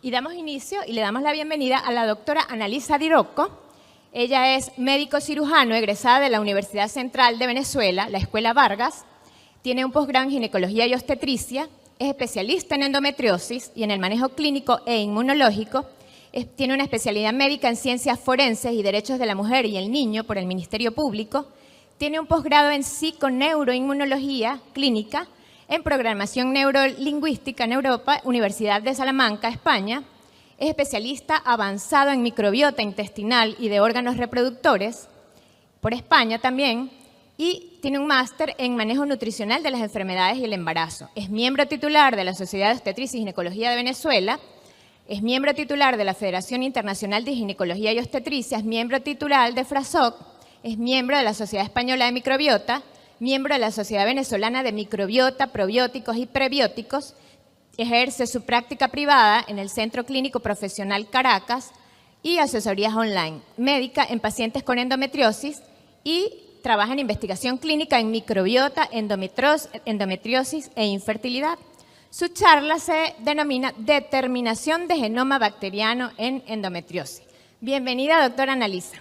Y damos inicio y le damos la bienvenida a la doctora Annalisa Di Rocco. Ella es médico cirujano egresada de la Universidad Central de Venezuela, la Escuela Vargas. Tiene un posgrado en ginecología y obstetricia. Es especialista en endometriosis y en el manejo clínico e inmunológico. Tiene una especialidad médica en ciencias forenses y derechos de la mujer y el niño por el Ministerio Público. Tiene un posgrado en psiconeuroinmunología clínica, en programación neurolingüística en Europa, Universidad de Salamanca, España. Es especialista avanzado en microbiota intestinal y de órganos reproductores, por España también, y tiene un máster en manejo nutricional de las enfermedades y el embarazo. Es miembro titular de la Sociedad de Obstetricia y Ginecología de Venezuela, es miembro titular de la Federación Internacional de Ginecología y Obstetricia, es miembro titular de FRASOC, es miembro de la Sociedad Española de Microbiota, miembro de la Sociedad Venezolana de Microbiota, Probióticos y Prebióticos. Ejerce su práctica privada en el Centro Clínico Profesional Caracas y asesorías online médica en pacientes con endometriosis y trabaja en investigación clínica en microbiota, endometriosis e infertilidad. Su charla se denomina Determinación de genoma bacteriano en endometriosis. Bienvenida, doctora Annalisa.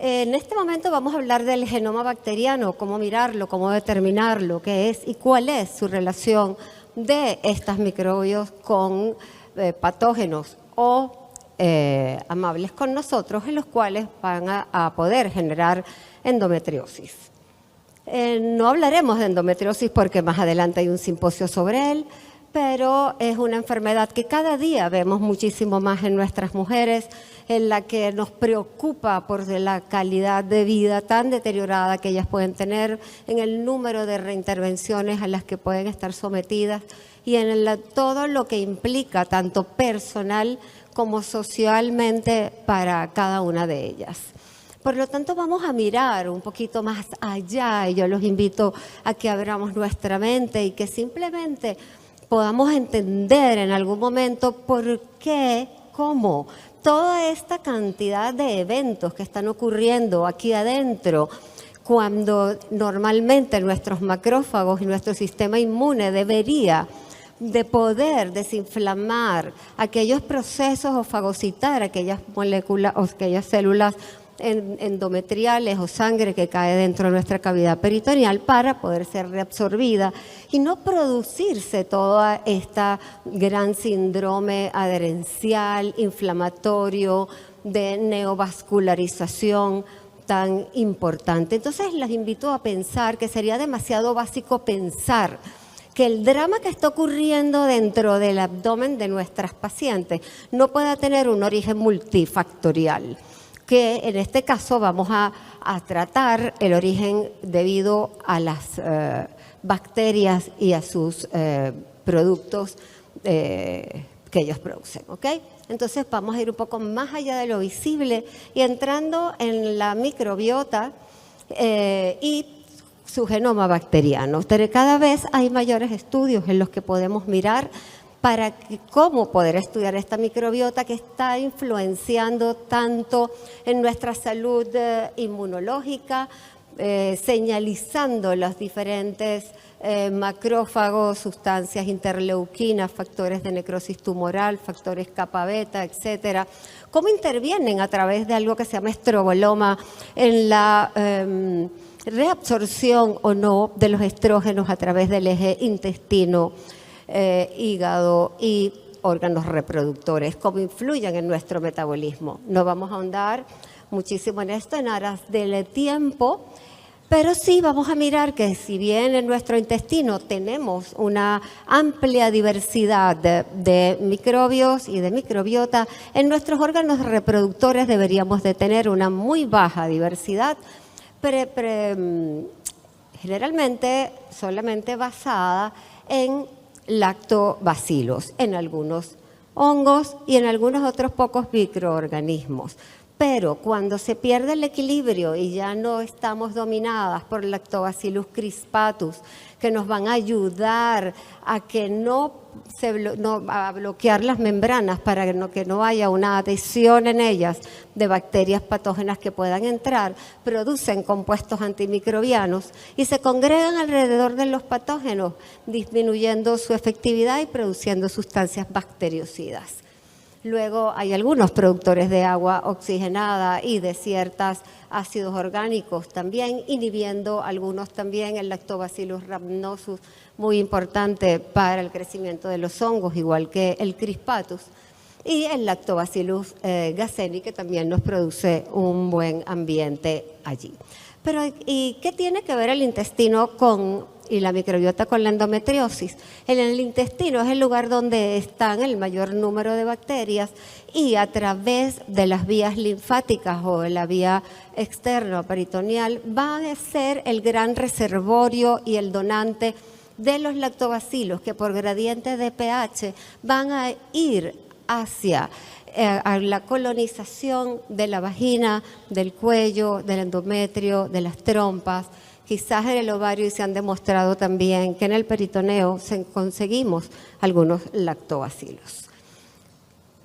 En este momento vamos a hablar del genoma bacteriano, cómo mirarlo, cómo determinarlo, qué es y cuál es su relación de estos microbios con patógenos o amables con nosotros, en los cuales van a poder generar endometriosis. No hablaremos de endometriosis porque más adelante hay un simposio sobre él, pero es una enfermedad que cada día vemos muchísimo más en nuestras mujeres, en la que nos preocupa por la calidad de vida tan deteriorada que ellas pueden tener, en el número de reintervenciones a las que pueden estar sometidas y en todo lo que implica, tanto personal como socialmente, para cada una de ellas. Por lo tanto, vamos a mirar un poquito más allá y yo los invito a que abramos nuestra mente y que simplemente podamos entender en algún momento por qué, cómo, toda esta cantidad de eventos que están ocurriendo aquí adentro, cuando normalmente nuestros macrófagos y nuestro sistema inmune debería de poder desinflamar aquellos procesos o fagocitar aquellas moléculas o aquellas células endometriales o sangre que cae dentro de nuestra cavidad peritoneal para poder ser reabsorbida y no producirse toda esta gran síndrome adherencial, inflamatorio, de neovascularización tan importante. Entonces las invito a pensar que sería demasiado básico pensar que el drama que está ocurriendo dentro del abdomen de nuestras pacientes no pueda tener un origen multifactorial, que en este caso vamos a tratar el origen debido a las bacterias y a sus productos que ellos producen, ¿ok? Entonces vamos a ir un poco más allá de lo visible y entrando en la microbiota y su genoma bacteriano. Cada vez hay mayores estudios en los que podemos mirar para cómo poder estudiar esta microbiota que está influenciando tanto en nuestra salud inmunológica, señalizando los diferentes macrófagos, sustancias interleuquinas, factores de necrosis tumoral, factores kappa beta, etcétera. Cómo intervienen a través de algo que se llama estroboloma en la reabsorción o no de los estrógenos a través del eje intestino, hígado y órganos reproductores, cómo influyen en nuestro metabolismo. No vamos a ahondar muchísimo en esto en aras del tiempo, pero sí vamos a mirar que si bien en nuestro intestino tenemos una amplia diversidad de microbios y de microbiota, en nuestros órganos reproductores deberíamos de tener una muy baja diversidad, generalmente solamente basada en lactobacilos, en algunos hongos y en algunos otros pocos microorganismos. Pero cuando se pierde el equilibrio y ya no estamos dominadas por Lactobacillus crispatus, que nos van a ayudar a que no a bloquear las membranas para que no haya una adhesión en ellas de bacterias patógenas que puedan entrar, producen compuestos antimicrobianos y se congregan alrededor de los patógenos, disminuyendo su efectividad y produciendo sustancias bactericidas. Luego hay algunos productores de agua oxigenada y de ciertos ácidos orgánicos también, inhibiendo algunos también el Lactobacillus rhamnosus, muy importante para el crecimiento de los hongos, igual que el Crispatus, y el Lactobacillus gasseni, que también nos produce un buen ambiente allí. Pero, ¿y qué tiene que ver el intestino y la microbiota con la endometriosis? En el intestino es el lugar donde están el mayor número de bacterias y a través de las vías linfáticas o de la vía externa o peritoneal van a ser el gran reservorio y el donante de los lactobacilos que por gradiente de pH van a ir hacia a la colonización de la vagina, del cuello, del endometrio, de las trompas, quizás en el ovario, y se han demostrado también que en el peritoneo conseguimos algunos lactobacilos.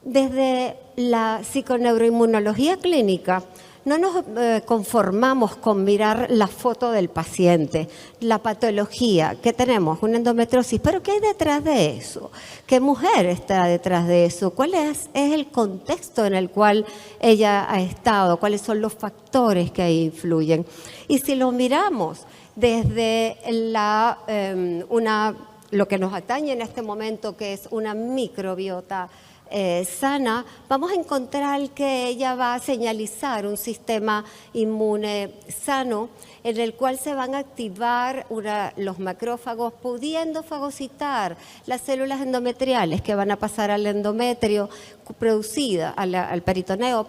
Desde la psiconeuroinmunología clínica, no nos conformamos con mirar la foto del paciente, la patología que tenemos, una endometriosis, pero ¿qué hay detrás de eso? ¿Qué mujer está detrás de eso? ¿Cuál es el contexto en el cual ella ha estado? ¿Cuáles son los factores que ahí influyen? Y si lo miramos desde lo que nos atañe en este momento, que es una microbiota sana, vamos a encontrar que ella va a señalizar un sistema inmune sano en el cual se van a activar los macrófagos pudiendo fagocitar las células endometriales que van a pasar al endometrio al peritoneo,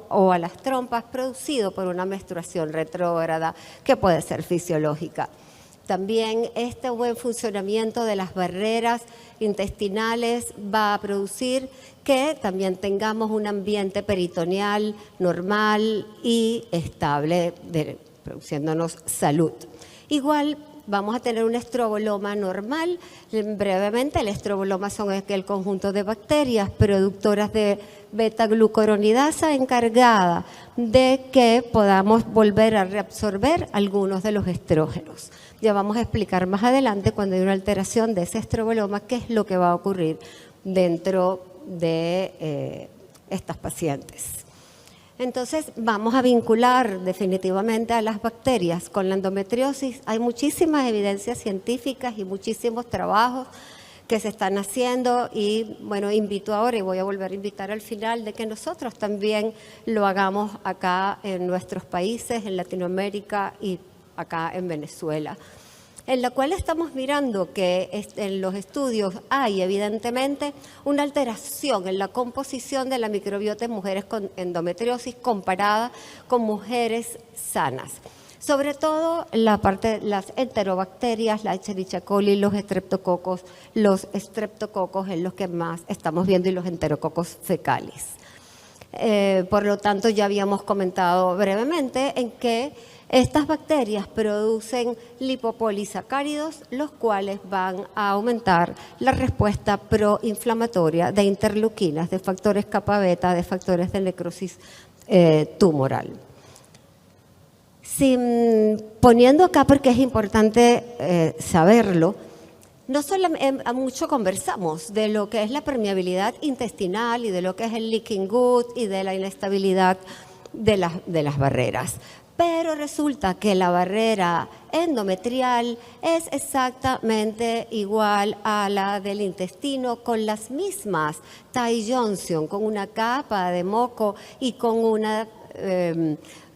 o a las trompas producido por una menstruación retrógrada que puede ser fisiológica. También este buen funcionamiento de las barreras intestinales va a producir que también tengamos un ambiente peritoneal normal y estable, produciéndonos salud. Igual vamos a tener un estroboloma normal. Brevemente, el estroboloma son el conjunto de bacterias productoras de beta-glucuronidasa encargada de que podamos volver a reabsorber algunos de los estrógenos. Ya vamos a explicar más adelante, cuando hay una alteración de ese estroboloma, qué es lo que va a ocurrir dentro de estas pacientes. Entonces, vamos a vincular definitivamente a las bacterias con la endometriosis. Hay muchísimas evidencias científicas y muchísimos trabajos que se están haciendo y, bueno, invito ahora y voy a volver a invitar al final de que nosotros también lo hagamos acá en nuestros países, en Latinoamérica y acá en Venezuela, en la cual estamos mirando que en los estudios hay evidentemente una alteración en la composición de la microbiota en mujeres con endometriosis comparada con mujeres sanas. Sobre todo la parte de las enterobacterias, la Escherichia coli, los estreptococos en los que más estamos viendo, y los enterococos fecales. Por lo tanto, ya habíamos comentado brevemente en que estas bacterias producen lipopolisacáridos, los cuales van a aumentar la respuesta proinflamatoria de interleuquinas, de factores kappa beta, de factores de necrosis tumoral. Poniendo acá, porque es importante saberlo, no solamente mucho conversamos de lo que es la permeabilidad intestinal y de lo que es el leaking gut y de la inestabilidad de las barreras. Pero resulta que la barrera endometrial es exactamente igual a la del intestino, con las mismas tight junction, con una capa de moco y con una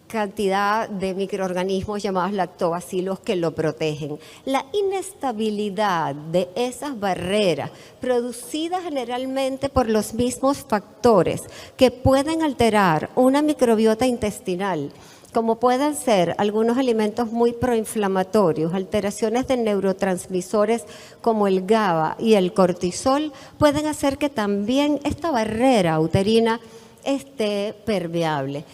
cantidad de microorganismos llamados lactobacilos que lo protegen. La inestabilidad de esas barreras, producida generalmente por los mismos factores que pueden alterar una microbiota intestinal, como pueden ser algunos alimentos muy proinflamatorios, alteraciones de neurotransmisores como el GABA y el cortisol, pueden hacer que también esta barrera uterina esté permeable.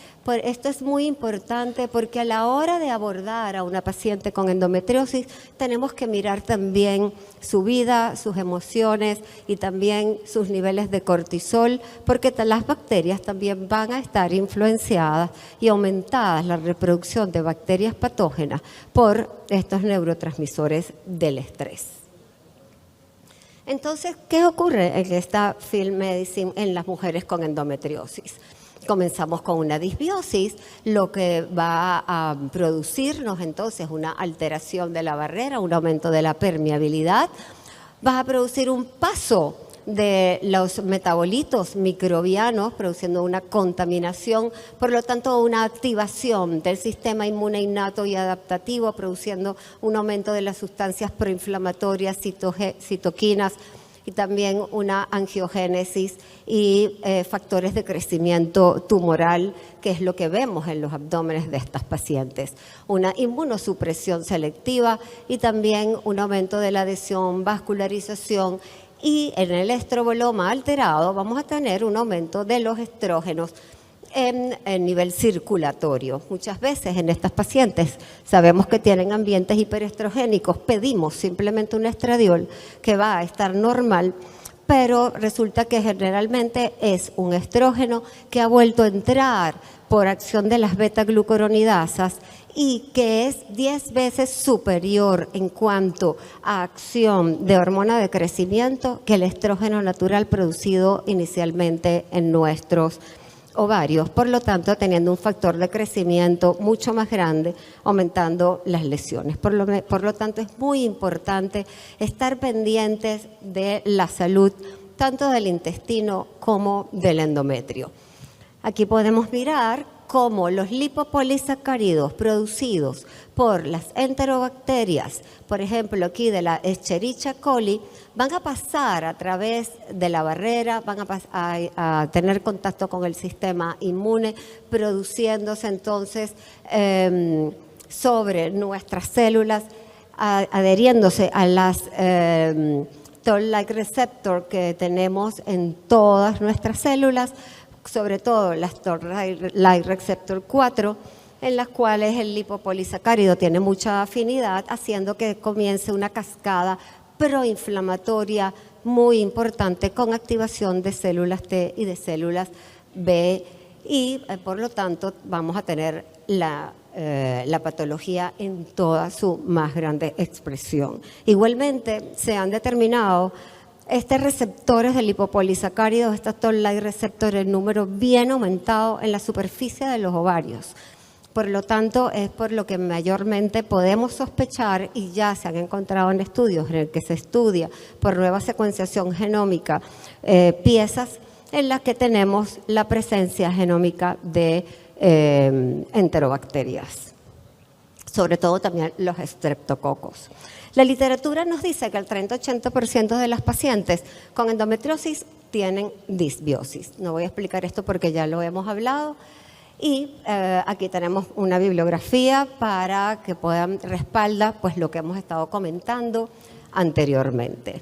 Esto es muy importante porque a la hora de abordar a una paciente con endometriosis tenemos que mirar también su vida, sus emociones y también sus niveles de cortisol, porque las bacterias también van a estar influenciadas y aumentadas la reproducción de bacterias patógenas por estos neurotransmisores del estrés. Entonces, ¿qué ocurre en esta Field Medicine en las mujeres con endometriosis? Comenzamos con una disbiosis, lo que va a producirnos entonces una alteración de la barrera, un aumento de la permeabilidad, va a producir un paso de los metabolitos microbianos, produciendo una contaminación, por lo tanto una activación del sistema inmune innato y adaptativo, produciendo un aumento de las sustancias proinflamatorias, citoquinas, y también una angiogénesis y factores de crecimiento tumoral, que es lo que vemos en los abdómenes de estas pacientes. Una inmunosupresión selectiva y también un aumento de la adhesión, vascularización, y en el estroboloma alterado vamos a tener un aumento de los estrógenos en el nivel circulatorio. Muchas veces en estas pacientes sabemos que tienen ambientes hiperestrogénicos, pedimos simplemente un estradiol que va a estar normal, pero resulta que generalmente es un estrógeno que ha vuelto a entrar por acción de las beta-glucuronidasas y que es 10 veces superior en cuanto a acción de hormona de crecimiento que el estrógeno natural producido inicialmente en nuestros ovarios, por lo tanto teniendo un factor de crecimiento mucho más grande, aumentando las lesiones. Por lo tanto es muy importante estar pendientes de la salud tanto del intestino como del endometrio. Aquí podemos mirar cómo los lipopolisacáridos producidos por las enterobacterias, por ejemplo aquí de la Escherichia coli, van a pasar a través de la barrera, van a tener contacto con el sistema inmune, produciéndose entonces sobre nuestras células, adheriéndose a las Toll-like receptor que tenemos en todas nuestras células, sobre todo las Toll-like receptor 4, en las cuales el lipopolisacárido tiene mucha afinidad, haciendo que comience una cascada proinflamatoria muy importante con activación de células T y de células B, y por lo tanto vamos a tener la patología en toda su más grande expresión. Igualmente se han determinado receptores de lipopolisacáridos, estos Toll-like receptores, en número bien aumentado en la superficie de los ovarios. Por lo tanto, es por lo que mayormente podemos sospechar, y ya se han encontrado en estudios en el que se estudia por nueva secuenciación genómica piezas en las que tenemos la presencia genómica de enterobacterias, sobre todo también los estreptococos. La literatura nos dice que el 30-80% de las pacientes con endometriosis tienen disbiosis. No voy a explicar esto porque ya lo hemos hablado. Y aquí tenemos una bibliografía para que puedan respaldar pues, lo que hemos estado comentando anteriormente.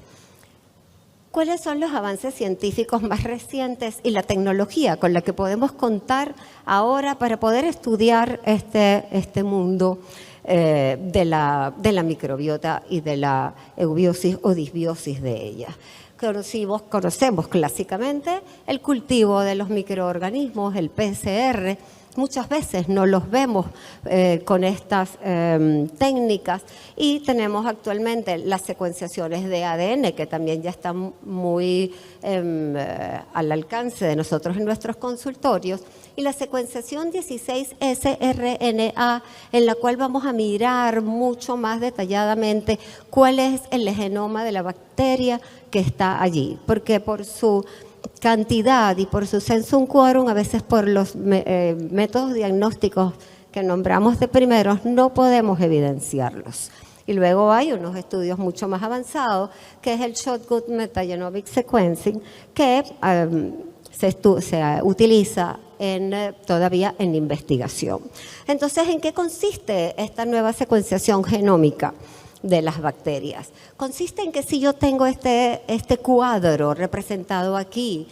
¿Cuáles son los avances científicos más recientes y la tecnología con la que podemos contar ahora para poder estudiar este mundo de la microbiota y de la eubiosis o disbiosis de ella? Conocemos clásicamente el cultivo de los microorganismos, el PCR. Muchas veces no los vemos con estas técnicas, y tenemos actualmente las secuenciaciones de ADN que también ya están muy al alcance de nosotros en nuestros consultorios, y la secuenciación 16S-RNA, en la cual vamos a mirar mucho más detalladamente cuál es el genoma de la bacteria que está allí, porque por su cantidad y por su sensum quorum, a veces por los métodos diagnósticos que nombramos de primeros, no podemos evidenciarlos. Y luego hay unos estudios mucho más avanzados, que es el Shotgun Metagenomic Sequencing, que se utiliza todavía en investigación. Entonces, ¿en qué consiste esta nueva secuenciación genómica de las bacterias? Consiste en que si yo tengo este cuadro representado aquí,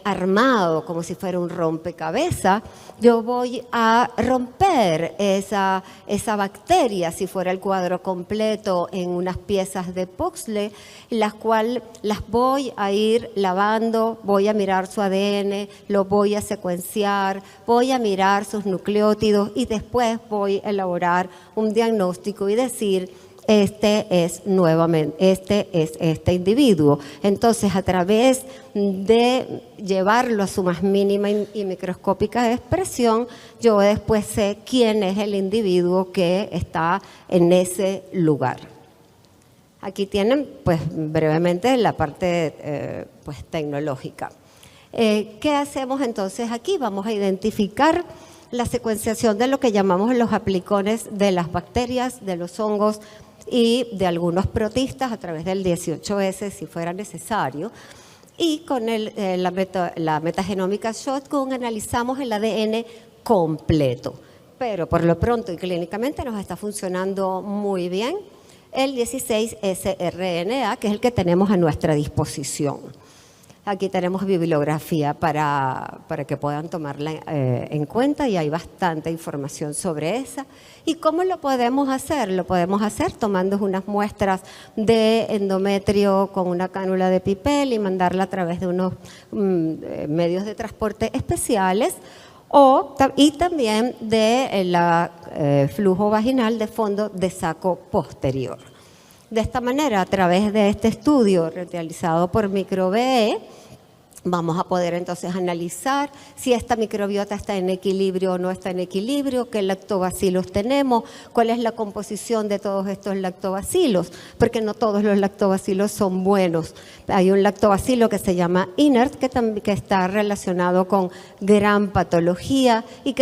armado como si fuera un rompecabezas, yo voy a romper esa bacteria, si fuera el cuadro completo, en unas piezas de puzzle, las cuales las voy a ir lavando, voy a mirar su ADN, lo voy a secuenciar, voy a mirar sus nucleótidos y después voy a elaborar un diagnóstico y decir: este es este individuo. Entonces, a través de llevarlo a su más mínima y microscópica expresión, yo después sé quién es el individuo que está en ese lugar. Aquí tienen, pues, brevemente la parte pues, tecnológica. ¿Qué hacemos entonces aquí? Vamos a identificar la secuenciación de lo que llamamos los aplicones de las bacterias, de los hongos y de algunos protistas a través del 18S si fuera necesario. Y con la metagenómica Shotgun analizamos el ADN completo. Pero por lo pronto y clínicamente nos está funcionando muy bien el 16S-rNA, que es el que tenemos a nuestra disposición. Aquí tenemos bibliografía para que puedan tomarla en cuenta y hay bastante información sobre esa. ¿Y cómo lo podemos hacer? Lo podemos hacer tomando unas muestras de endometrio con una cánula de Pipel y mandarla a través de unos medios de transporte especiales y también de flujo vaginal de fondo de saco posterior. De esta manera, a través de este estudio realizado por MicroBE, vamos a poder entonces analizar si esta microbiota está en equilibrio o no está en equilibrio, qué lactobacilos tenemos, cuál es la composición de todos estos lactobacilos, porque no todos los lactobacilos son buenos. Hay un lactobacilo que se llama inert, que está relacionado con gran patología y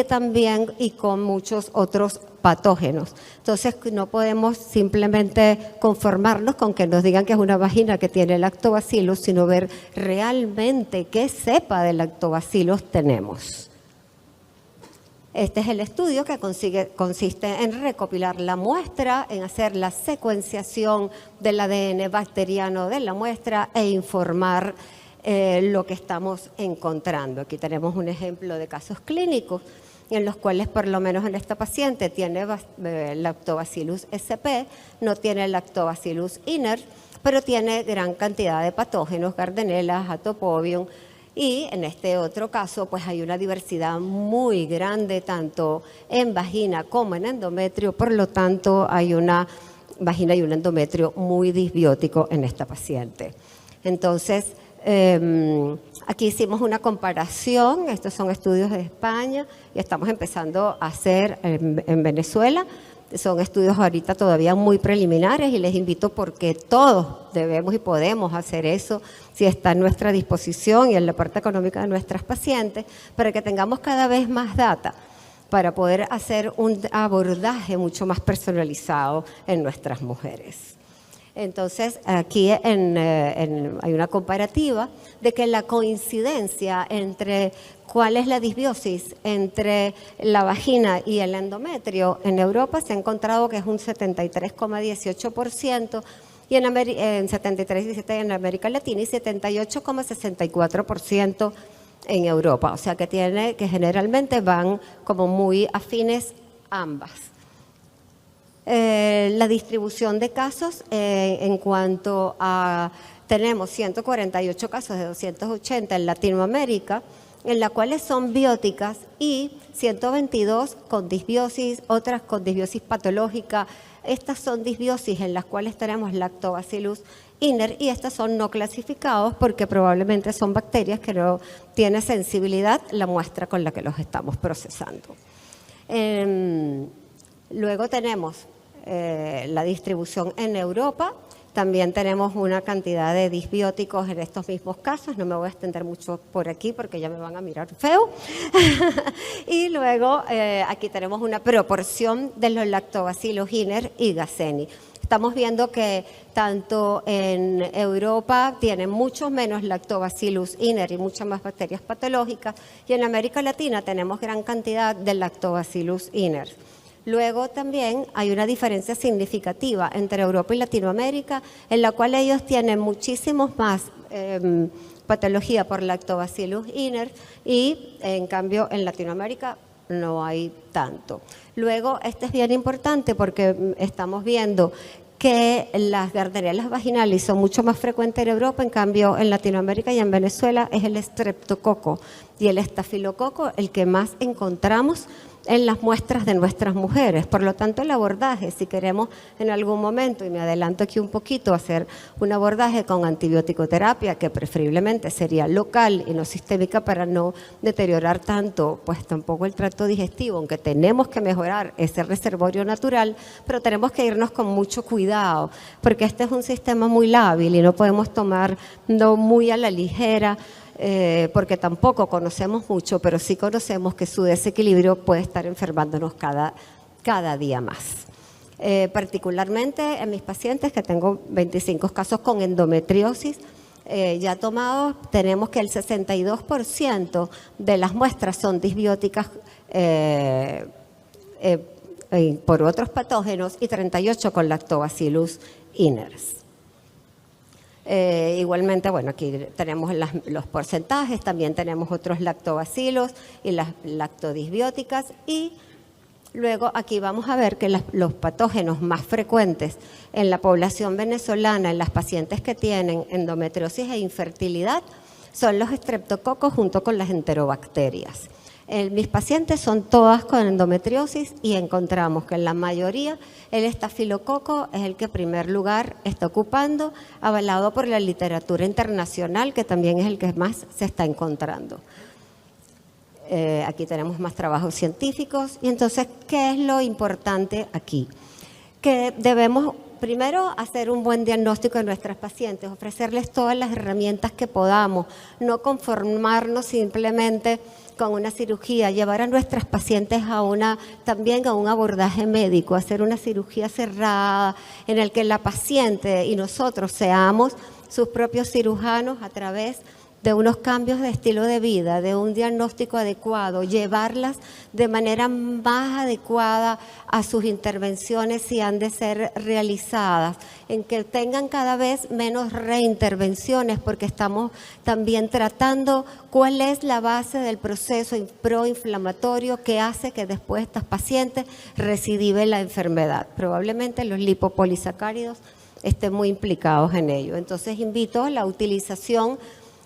con muchos otros patógenos. Entonces no podemos simplemente conformarnos con que nos digan que es una vagina que tiene lactobacilos, sino ver realmente qué cepa de lactobacilos tenemos. Este es el estudio que consiste en recopilar la muestra, en hacer la secuenciación del ADN bacteriano de la muestra e informar lo que estamos encontrando. Aquí tenemos un ejemplo de casos clínicos en los cuales, por lo menos en esta paciente, tiene Lactobacillus sp, no tiene Lactobacillus inert, pero tiene gran cantidad de patógenos, Gardnerella, Hatopobium, y en este otro caso, pues hay una diversidad muy grande, tanto en vagina como en endometrio, por lo tanto, hay una vagina y un endometrio muy disbiótico en esta paciente. Entonces, aquí hicimos una comparación, estos son estudios de España y estamos empezando a hacer en Venezuela. Son estudios ahorita todavía muy preliminares y les invito porque todos debemos y podemos hacer eso si está en nuestra disposición y en la parte económica de nuestras pacientes, para que tengamos cada vez más data para poder hacer un abordaje mucho más personalizado en nuestras mujeres. Entonces, aquí hay una comparativa de que la coincidencia entre cuál es la disbiosis entre la vagina y el endometrio en Europa se ha encontrado que es un 73,18% y en 73,17% en América Latina y 78,64% en Europa. O sea que generalmente van como muy afines ambas. La distribución de casos en cuanto a, tenemos 148 casos de 280 en Latinoamérica, en las cuales son bióticas y 122 con disbiosis, otras con disbiosis patológica. Estas son disbiosis en las cuales tenemos Lactobacillus inert y estas son no clasificados porque probablemente son bacterias que no tiene sensibilidad la muestra con la que los estamos procesando. Luego tenemos la distribución en Europa. También tenemos una cantidad de disbióticos en estos mismos casos. No me voy a extender mucho por aquí porque ya me van a mirar feo. Y luego aquí tenemos una proporción de los lactobacillus inert y Gasseni. Estamos viendo que tanto en Europa tienen muchos menos lactobacillus inert y muchas más bacterias patológicas, y en América Latina tenemos gran cantidad de lactobacillus inert. Luego también hay una diferencia significativa entre Europa y Latinoamérica, en la cual ellos tienen muchísimos más patología por Lactobacillus iners y en cambio en Latinoamérica no hay tanto. Luego, este es bien importante porque estamos viendo que las Gardanelas vaginalis son mucho más frecuentes en Europa, en cambio en Latinoamérica y en Venezuela es el estreptococo y el estafilococo el que más encontramos en las muestras de nuestras mujeres. Por lo tanto, el abordaje, si queremos en algún momento, y me adelanto aquí un poquito, hacer un abordaje con antibiótico-terapia, que preferiblemente sería local y no sistémica para no deteriorar tanto, pues tampoco el tracto digestivo, aunque tenemos que mejorar ese reservorio natural, pero tenemos que irnos con mucho cuidado, porque este es un sistema muy lábil y no podemos tomarlo muy a la ligera, porque tampoco conocemos mucho, pero sí conocemos que su desequilibrio puede estar enfermándonos cada día más. Particularmente en mis pacientes, que tengo 25 casos con endometriosis ya tomados, tenemos que el 62% de las muestras son disbióticas por otros patógenos y 38% con Lactobacillus iners. Igualmente, bueno, aquí tenemos los porcentajes, también tenemos otros lactobacilos y las lactodisbióticas y luego aquí vamos a ver que los patógenos más frecuentes en la población venezolana, en las pacientes que tienen endometriosis e infertilidad, son los estreptococos junto con las enterobacterias. Mis pacientes son todas con endometriosis y encontramos que en la mayoría el estafilococo es el que en primer lugar está ocupando, avalado por la literatura internacional, que también es el que más se está encontrando. Aquí tenemos más trabajos científicos. Y entonces, ¿qué es lo importante aquí? Que debemos primero hacer un buen diagnóstico de nuestras pacientes, ofrecerles todas las herramientas que podamos, no conformarnos simplemente con una cirugía, llevar a nuestras pacientes también a un abordaje médico, hacer una cirugía cerrada en el que la paciente y nosotros seamos sus propios cirujanos a través de unos cambios de estilo de vida, de un diagnóstico adecuado, llevarlas de manera más adecuada a sus intervenciones si han de ser realizadas, en que tengan cada vez menos reintervenciones, porque estamos también tratando cuál es la base del proceso proinflamatorio que hace que después estas pacientes recidiven la enfermedad. Probablemente los lipopolisacáridos estén muy implicados en ello. Entonces invito a la utilización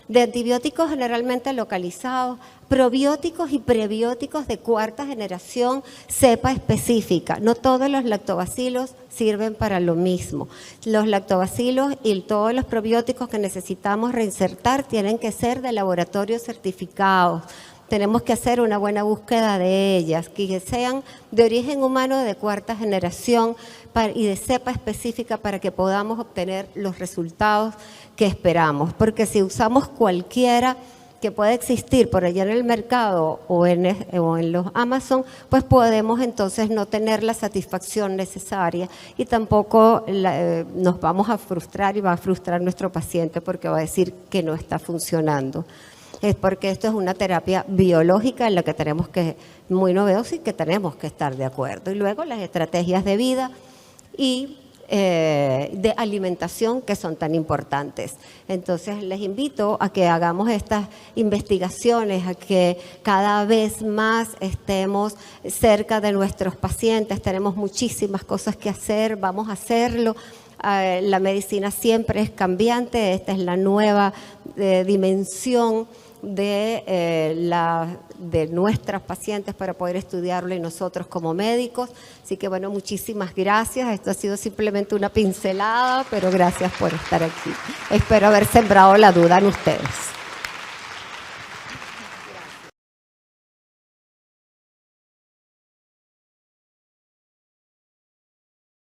de antibióticos generalmente localizados, probióticos y prebióticos de cuarta generación, cepa específica. No todos los lactobacilos sirven para lo mismo. Los lactobacilos y todos los probióticos que necesitamos reinsertar tienen que ser de laboratorios certificados. Tenemos que hacer una buena búsqueda de ellas, que sean de origen humano de cuarta generación y de cepa específica para que podamos obtener los resultados que esperamos. Porque si usamos cualquiera que pueda existir por allá en el mercado o en los Amazon, pues podemos entonces no tener la satisfacción necesaria y tampoco nos vamos a frustrar y va a frustrar a nuestro paciente porque va a decir que no está funcionando. Es porque esto es una terapia biológica en la que tenemos que, muy novedosa y que tenemos que estar de acuerdo. Y luego las estrategias de vida y de alimentación que son tan importantes. Entonces les invito a que hagamos estas investigaciones, a que cada vez más estemos cerca de nuestros pacientes. Tenemos muchísimas cosas que hacer, vamos a hacerlo. La medicina siempre es cambiante, esta es la nueva dimensión de nuestras pacientes para poder estudiarlo y nosotros como médicos. Así que bueno, muchísimas gracias. Esto ha sido simplemente una pincelada, pero gracias por estar aquí. Espero haber sembrado la duda en ustedes.